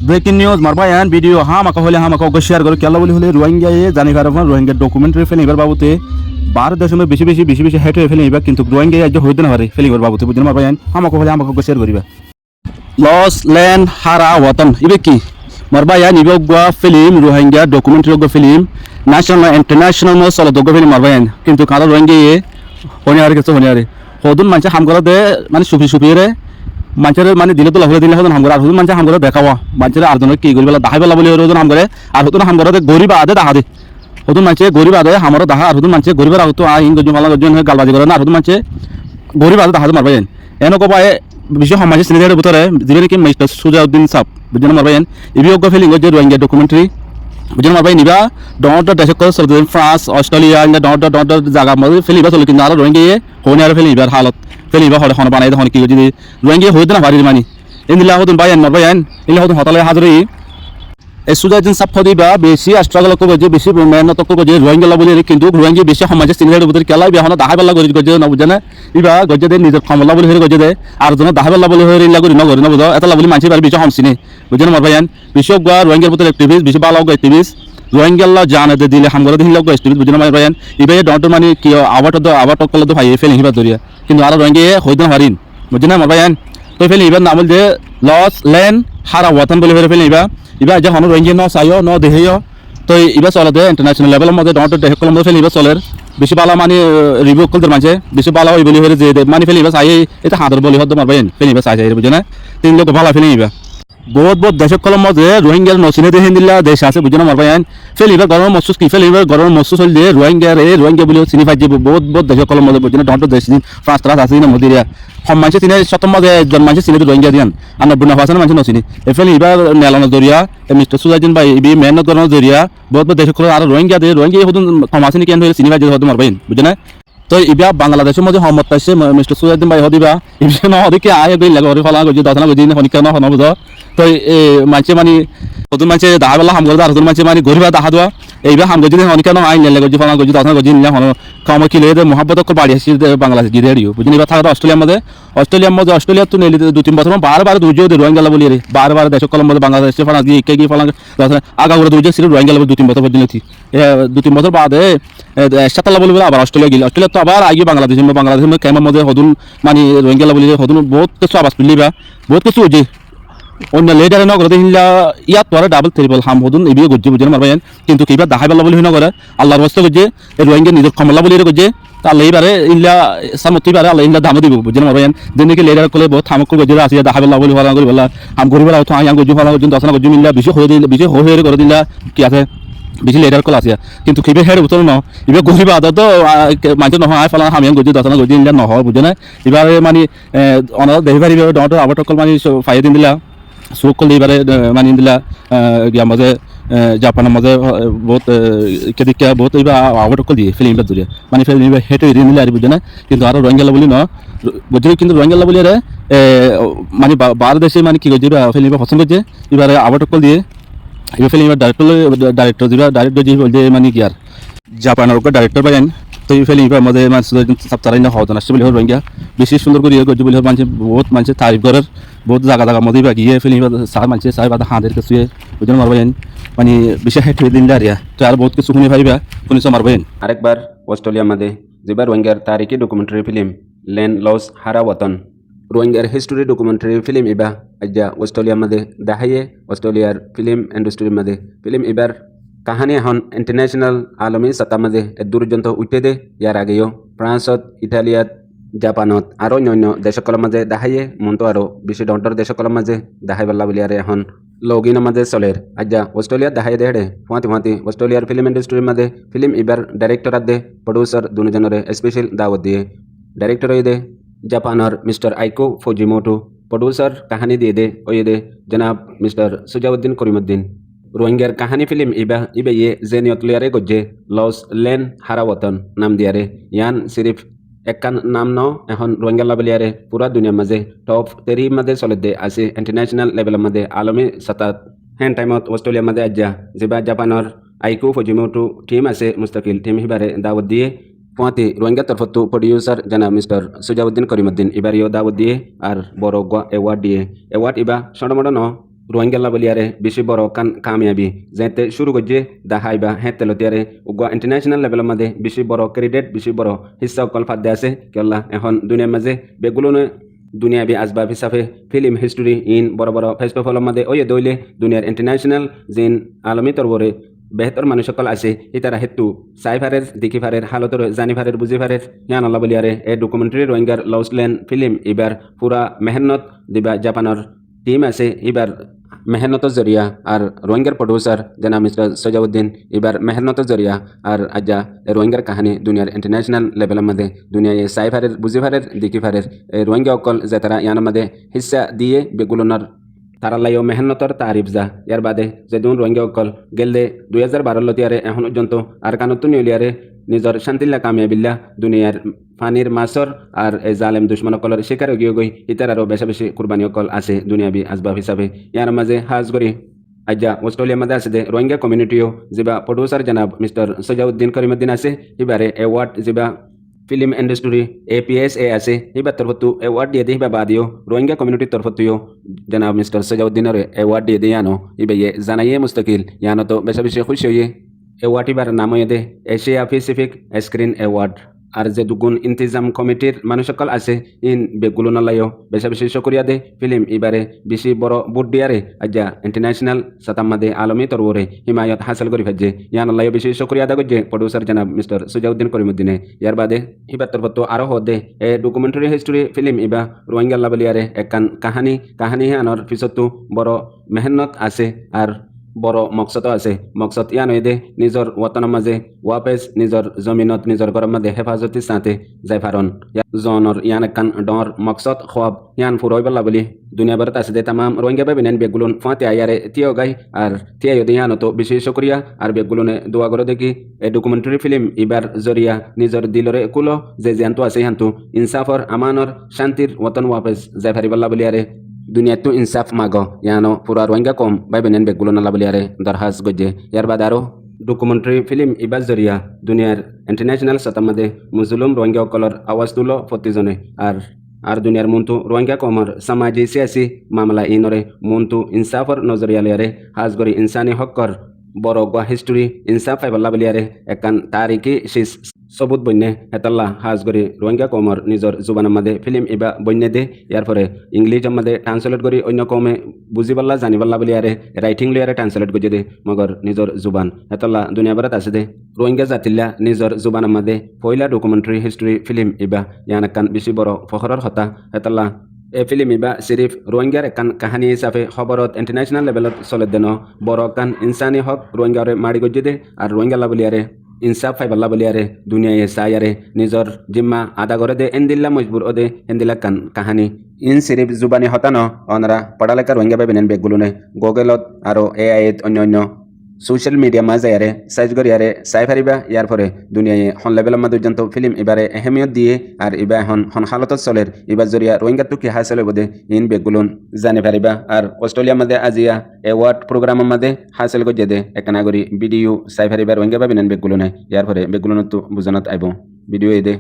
Breaking news মারবায়ান video হামাকা হলে হামাকা share করে কেলা বলি হলে রোহিঙ্গা জানি কারণ রোহিঙ্গা ডকুমেন্টারি ফিল্ম এবার বাবুতে ভারত দেশের বেশি হেট হয়ে ফেলে এবার কিন্তু রোহিঙ্গা আজ হইতে না পারে ফেলিবার বাবুতে বুঝলেন মারবায়ান হামাকা হলে হামাকা শেয়ার করিবা লস ল্যান্ড হারা ওয়াতন ইবে কি মারবায়ান ইবে গা ফিল্ম রোহিঙ্গা ডকুমেন্টারি গা ফিল্ম ন্যাশনাল ইন্টারন্যাশনাল মো সলো দগা ফিল্ম মারবায়ান কিন্তু কারা রোহিঙ্গা হনিয়ারে কিছু হনিয়ারে হদুন মানুষ হামগলা দে মানে সুফি রে মানুষের মানে দিলে তো লাভলে দিলে হতো হামগর আর হুদুন মানুষ হামগর দেখাওয়া মানুষের আর জনের কি করিবেলা দাহাই বেলা বলে হতো হামগরে আর হতো হামগর গরিব আদে দাহা দে হতুন মানুষে গরিব আদে হামর দাহা আর হতুন মানুষে গরিবের হতো আইন গজন মালা গজন গালবাজি করে না আর হতুন মানুষে গরিব আদে দাহা মারবেন এন কবাই বিশ্ব সমাজের সিনেদের ভিতরে যিনি নাকি মিস্টার সুজাউদ্দিন সাহ বুঝলেন মারবেন ইবিয়োগ্য ফিলিং যে রোহিঙ্গা ডকুমেন্টারি বুঝলেন মারবেন নিবা ডর দেশ চলতে ফ্রান্স অস্ট্রেলিয়া ডর জায়গা মধ্যে ফেলিবা চলে কিন্তু আর রোহিঙ্গা হনে আর ফেলিবার হালত ফেলিবা হলে হন বানাই হন কি যদি রোহিঙ্গা হইতে না পারি মানি এনিলা হতুন বাইন মারবেন এনিলা হতুন হতালে হাজরি সুজাউদ্দিন সাহ দিবা বেশি স্ট্রাগল করবে যে বেশি মেহনত করবে যে রোহিঙ্গা বলে কিন্তু রোহিঙ্গা বেশি সমাজে সিনিয়র ভিতরে কেলাই বিয়া হন দাহাই বেলা গরি গজে না বুঝে না ইবা গজে দে নিজের ক্ষমলা বলে হয়ে গজে দে আর জন দাহাই বেলা বলে হয়ে ইলা গরি নগরি না বুঝো এটা বলি মানুষ বাড়ি বেশি হমসিনি বুঝে না মারবাইন বিশ্ব গা রোহিঙ্গার ভিতরে অ্যাক্টিভিস্ট বেশি ভালো অ্যাক্টিভিস্ট রোহিঙ্গা জানে দে দিলে হামগরা দিন লোক অ্যাক্টিভিস্ট বুঝে না মারবাইন ইবা ডট মানে কি আবার কল তো ভাই ফেলে হিবা দরিয়া কিন্তু আর রোহিঙ্গা হইতে না পারিন বুঝে না মারবাইন তো ফেলে ইবা নাম যে লস ল্যান্ড হারা ওয়াতন বলে ফেলে ইবা ইবা যে হন রোহিঙ্গা ন চাইও ন দেহেও তো ইবা চলে ইন্টারন্যাশনাল লেভেলের মধ্যে ডট দেশ কলম ফেলে ইবা চলের বেশি ভালো মানে রিভিউ করতে মাঝে বেশি ভালো হই বলি হয়ে যে মানে ফেলে ইবা চাই এটা হাদর বলি হতো মারবেন ফেলে ইবা চাই বুঝে না তিন লোক ভালো ফেলে ইবা বহুত দেশ কলম মধ্যে রোহিঙ্গার নসিনে দেহেন দিলা দেশ আছে বুঝে না মারবেন ফেলে ইবা গরম মসুস কি ফেলে ইবা গরম মসুস হল যে রোহিঙ্গা বলি চিনি পাই যে বহুত দেশ কলম মধ্যে বুঝে না ডট দেশ দিন ফ্রান্স ত্রাস আছে না মদিরিয়া হম মানুষ চিনে সপ্তম মাঝে একজন মানুষ চিনে রোহিঙ্গা দিয়ান আর নব্বই ফাঁসে মানুষ নচিনি এফেলে ইবা নেলানোর জরিয়া মিস্টার সুজাউদ্দিন ভাই ইবি মেহনত করানোর জরিয়া বহুত দেশ কলম আর রোহিঙ্গা হতুন সমাজে কেন হয়ে চিনি পাই যে হতো মারবেন বুঝে না তো ইবা বাংলাদেশের মধ্যে হমত পাইছে মিস্টার সুজাউদ্দিন ভাই হদিবা ইবি ন হদিকে আয় গই লাগে ওরে ফলা গজি দশনা গজি হনিকা ন হন বুঝ তো মানুষে মানে হতুন মানুষে দাহা বেলা হাম করে আর হতুন মানুষে মানে গরিবা দাহা দেওয়া এইবার হাম গজি হনিকা ন আইন লাগে গজি ফলা গজি দশনা গজি নিলে হন কম কি লে মহাব্বত করে বাড়ি আসি বাংলাদেশ গিয়ে রেডিও বুঝিনি এবার থাকা অস্ট্রেলিয়ার মধ্যে অস্ট্রেলিয়া তো নেলি 2-3 বছর বারবার দুর্যোগ রোহিঙ্গা বলি রে বারবার দেশ কলম মধ্যে বাংলাদেশে ফলা গিয়ে কে গিয়ে ফলা আগা করে দুর্যোগ ছিল রোহিঙ্গা 2-3 বছর পর্যন্ত 2-3 বছর বাদে সাতালা বলি আবার অস্ট্রেলিয়া তো আবার আগে বাংলাদেশের কেমন মধ্যে হদুন মানে রোহিঙ্গা বলি হদুন বহুত কিছু আবাস পিলিবা বহুত কিছু হয়েছে অন্য লেডারে নগরে হিলা ইয়াত তো আর ডাবল ট্রিপল হাম হদুন এবিও গজ্জি বুঝে মারবেন কিন্তু কিবা দাহাই বেলা বলি নগরে আল্লাহর বস্ত গজ্জে রোহিঙ্গা নিজের ক্ষমলা বলি গজ্জে তাহলে এইবারে ইল্লা সামতিবারে আল্লাহ ইল্লা দাম দিব বুঝে মারবেন যেদিকে লেডার কলে বহুত থামক গজ্জে আছে দাহাই বেলা বলি ফলা করি বলা হাম গরিব বেলা তো আয়াম গজ্জি ফলা গজ্জি দশনা গজ্জি মিল্লা বেশি হয়ে করে দিলা কি আছে বেশি লেডার কল আছে কিন্তু কিবে হেড উত্তর ন এবার গরিব আদা তো মানুষ নহয় ফলা হামিয়াম গজি দশনা গজি নিলে নহয় বুঝে না এবারে মানে অনার দেহি পারিবে ডর আবার টকল মানে ফাইয়ে দিন দিলা চোখ করলে এবারে মানে দিলা গিয়া মাঝে জাপানের মাঝে বহুত কেদিকে বহুত এইবার আবার টকল দিয়ে ফিল্মটা দূরে মানে ফিল্ম হেঁটে দিয়ে নিলে আর বুঝে না কিন্তু আরো রোহিঙ্গা বলি ন বুঝলি কিন্তু রোহিঙ্গা বলি রে মানে বার দেশে মানে কি করছে ফিল্ম পছন্দ করছে এবারে আবার টকল দিয়ে এবার ফিল্ম ডাইরেক্টর যে বলছে মানে কি আর জাপানের ডাইরেক্টর পাইন তো এই ফিল্ম মধ্যে মানে সাপ্তাহাই না হওয়া আসছে বলে রোহিঙ্গা বেশি সুন্দর করে করছে বলে মানুষ বহুত মানুষ তারিফ করার বহুত জায়গা মধ্যে বা গিয়ে ফিল্ম মানুষের সাহেব হাঁদের কাছে বুঝে মারবেন মানে বেশি হেঁটে দিন দাঁড়িয়া তো আর বহুত কিছু শুনে পারিবা শুনেছ মারবেন আরেকবার অস্ট্রেলিয়ার মধ্যে যেবার রোহিঙ্গার তারিখি ডকুমেন্টারি ফিল্ম ল্যান্ড লস হারা ওয়াতন রোহিঙ্গার হিস্টোরি ডকুমেন্টারি ফিল্ম এবা আজ্ঞা অস্ট্রেলিয়ার মধ্যে দেখাইয়ে অস্ট্রেলিয়ার ফিল্ম ইন্ডাস্ট্রির মধ্যে ফিল্ম এবার কাহানি এখন ইন্টারন্যাশনাল আলমী সত্তার মাঝে দূরযন্ত উঠে দে ইয়ার আগেও ফ্রান্সত ইটালিয়াত জাপানত আরও অন্যান্য দেশকলের মাঝে দেখাইয়ে মনতো আরও বেশি ডন্টর দেশকলের মাঝে দেখাই পাল্লা বলি আর এখন লগিনের মাঝে চলের আজ্ঞা অস্ট্রেলিয়াত দেখাই দেড়ে ফুঁয়াতি অস্ট্রেলিয়ার ফিল্ম ইন্ডাস্ট্রির মাঝে ফিল্ম এবার ডাইরেক্টর দে প্রডিউসার দুজনের স্পেশাল দাওয়াত দিয়ে ডাইরেক্টর দে জাপানের মিস্টার আইকো ফুজিমোটো প্রডিউসার কাহানি দিয়ে দে জনাব মিস্টার সুজাউদ্দিন করিমুদ্দিন রোহিঙ্গার কাহানি ফিল্ম ইবে ইয়ে যে নিয়তলিয়ারে গজ্জে লস ল্যান্ড হারা ওয়াতন নাম দিয়ারে ইয়ান সিরিফ একখান নাম ন এখন রোহিঙ্গা লাবলিয়ারে পুরা দুনিয়ার মাঝে টপ 3 মাঝে চলে দে আছে ইন্টারন্যাশনাল লেভেলের মাঝে আলমী সাতাত হ্যান টাইমত অস্ট্রেলিয়ার মাঝে আজ্জা যেবা জাপানের আইকো ফুজিমোটো টিম আছে মুস্তাকিল টিম হিবারে দাওয়াত দিয়ে পুঁয়াতি রোহিঙ্গা তরফতো প্রডিউসার জানাব মিস্টার সুজাউদ্দিন করিমুদ্দিন এবার ইও দাওয়াত দিয়ে আর বড় এওয়ার্ড দিয়ে এওয়ার্ড ইবা ছোট মোটো ন রোহিঙ্গা বলিয়ারে বেশি বড় কামিয়াবি যেতে শুরু করছে দাহাইবা হেতেলতিয়ারে উগা ইন্টারন্যাশনাল লেভেলের মাঝে বেশি বড় ক্রেডিট বেশি বড় হিস্সা অকল ফাদ্দে আছে কেলা এখন দুনিয়ার মাঝে বেগুলো দুনিয়াবি আসবাব হিসাবে ফিল্ম হিস্টোরি ইন বড় বড় ফেস্টিভেলের মাঝে ওই দইলে দুনিয়ার ইন্টারন্যাশনাল জিন আলমী তরবরে বেহতর মানুষ সকল আছে ইতারা হেতু সাইফারের দিকিফারের হালতর জানিফারের বুঝিফারের হিয়ান আল্লাহ বলিয়ারে এ ডকুমেন্টারি রোহিঙ্গার লউসলেন ফিল্ম এবার পুরা মেহনত দিবা জাপানের টিম আছে এবার মেহনতের জরিয়া আর রোহিঙ্গার প্রডিউসার জানা মিস্টার সজাউদ্দিন এবার মেহনতের জরিয়া আর আজ্জা রোহিঙ্গার কাহিনী দুনিয়ার ইন্টারন্যাশনাল লেভেলের মধ্যে দুনিয়ায় সাইফারের বুঝিফারের দিকিফারের রোহিঙ্গা অকল যে তারা ইয়ানোর মধ্যে হিস্সা দিয়ে বেগুলোনার তারালাইও মেহনতর তারিফ যা ইয়ার বাদে যেদুন রোহিঙ্গা অকল গেলদে 2012 লতিয়ারে এখন পর্যন্ত আর কানতুন ইলিয়ারে নিজর শান্তিল্লা কামিয়াবিল্লা দুনিয়ার ফানির মাসর আর এ জালেম দুশ্মন অকলের শিকার গিয়ে গই ইতার আরও বেশি বেশি কুরবানি অকল আছে দুনিয়াবি আসবাব হিসাবে ইয়ার মাঝে হাজ করি আজ্জা অস্ট্রেলিয়ার মধ্যে আছে রোহিঙ্গা কমিউনিটিও যেবা প্রডিউসার জানাব মিস্টার সজাউদ্দিন করিমুদ্দিন আছে এবারে অ্যাওয়ার্ড যেবা ফিল্ম ইন্ডাস্ট্রি APSA আছে এবার তরফতো অ্যাওয়ার্ড দিয়ে দিবা বাদিও রোহিঙ্গা কমিউনিটির তরফতেও জানাব মিস্টার সজাউদ্দিনের অ্যাওয়ার্ড দিয়ে দিয়ে আনো ইবে জানাইয়ে মুস্তাকিল ইয়ানো তো বেশি বেশি খুশি হইয়ে অ্যাওয়ার্ড এবার নাম হয়ে দে এশিয়া প্যাসিফিক স্ক্রিন অ্যাওয়ার্ড আর যে দুগুণ ইন্তিজাম কমিটির মানুষ সকল আছে ইন বেগুলো নালাইও বেশি বেশি শুক্রিয়া দে ফিল্ম এবারে বেশি বড় বুট দিয়ারে আজ্জা ইন্টারন্যাশনাল সাতাম্মাদে আলমী তরবরে হিমায়ত হাসিল করি ফেলছে ইয়ান নালাইও বেশি শুক্রিয়া আদা করছে প্রডিউসার জানাব মিস্টার সুজাউদ্দিন করিমুদ্দিনে ইয়ার বাদে এবার তরফতো আরও হদে এ ডকুমেন্টারি হিস্টোরি ফিল্ম এবার রোহিঙ্গা বলিয়ারে একান কাহানি আনর পিছতো বড় মেহনত আছে আর বড় মকসদ আছে মকসদ ইয়ান হয়ে দে নিজর ওয়াতনের মাঝে ওয়াপেজ নিজর জমিনত নিজর ঘরের মাঝে হেফাজতির সাথে যাই ফারন জনর ইয়ান একান ডর মকসদ খোয়াব ইয়ান ফুরই বল্লা বলি দুনিয়া ভারত আছে দে তামাম রোহিঙ্গা বেবিনেন বেগুলুন ফাঁতে আয়ারে থিও গাই আর থিয়াই দে ইয়ান তো বেশি শুক্রিয়া আর বেগুলুনে দোয়া করে দেখি এই ডকুমেন্টারি ফিল্ম এবার জরিয়া নিজর দিলরে কুলো যে জ্যান্ত আছে ইয়ান্তু ইনসাফর আমানর শান্তির ওয়াতন ওয়াপেজ যাই ফারি বল্লা বলি আরে দুনিয়া তো ইনসাফ মাগো ইয়ানো পুরা রোহিঙ্গা কম বাই বেনেন বেগুলো নালা বলিয়ারে দরহাস গজে ইয়ার বাদ আরো ডকুমেন্টারি ফিল্ম ইবাজ জরিয়া দুনিয়ার ইন্টারন্যাশনাল সাতামাদে মুসলিম রোহিঙ্গা অকলর আওয়াজ তুলো প্রতিজনে আর দুনিয়ার মন্তু রোহিঙ্গা কমর সামাজি সিয়াসি মামলা ইনরে মন্তু ইনসাফর নজরিয়ালিয়ারে হাজ গরি ইনসানি হকর বড় গা হিস্টোরি ইনসাফ ফাইবাল্লা বলিয়ারে একান তারিকি শিস সবুত বন্যে হেতাল্লা হাজ করি রোহিঙ্গা কমর নিজর জুবানের মাঝে ফিল্ম এবা বন্যে দে ইয়ার পরে ইংলিশের মাঝে ট্রান্সলেট করি অন্য কমে বুঝিবাল্লা জানিবাল্লা বলিয়ারে রাইটিং লিয়ারে ট্রান্সলেট করে দে মগর নিজর জুবান হেতাল্লা দুনিয়া ভারত আছে দে রোহিঙ্গা জাতিল্লা নিজর জুবানের মাঝে পয়লা ডকুমেন্টারি হিস্টোরি ফিল্ম এবা ইয়ান একান বেশি বড় ফখরর হতা হেতাল্লা এই ফিল্ম এবা সিরিফ রোহিঙ্গার একান কাহানি হিসাবে খবরত ইন্টারন্যাশনাল লেভেলত চলে দেন বড় কান ইনসানি হক রোহিঙ্গারে মারি গজ্জে দে আর রোহিঙ্গাল্লা বলিয়ারে ইনসাফ ফাইবাল্লা বলিয়ারে দুনিয়ায় সায়ারে নিজর জিম্মা আদা করে দে এন্দিল্লা মজবুর ওদে এন্দিল্লা কান কাহানি ইন সিরিফ জুবানি হতানো অনরা পড়ালেখা রোহিঙ্গা বেবেনেন বেগুলুনে গুগলত আরও AI অন্য সোশ্যাল মিডিয়া মাঝায়ারে সাইজ করিয়ারে চাই ফারিবা ইয়ার পরে দুনিয়ায় হন লেভেলের মাঝে পর্যন্ত ফিল্ম এবারে এহেমিয়ত দিয়ে আর এবার এখন হালতত চলের এবার জরিয়া রোহিঙ্গা তো কি হাসিল বোধে ইন বেগুলুন জানি ফারিবা আর অস্ট্রেলিয়ার মাঝে আজিয়া অ্যাওয়ার্ড প্রোগ্রামের মাঝে হাসিল করে দে একনা করি ভিডিও চাই ফারিবা রোহিঙ্গা পাবিনেন বেগুলুনে ইয়ার পরে বেগুলুনত তো বুঝানত আইব video A they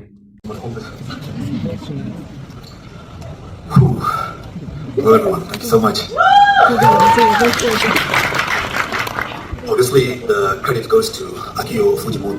Hello everyone, thank you so much. Obviously, the credit goes to Akio Fujimoto.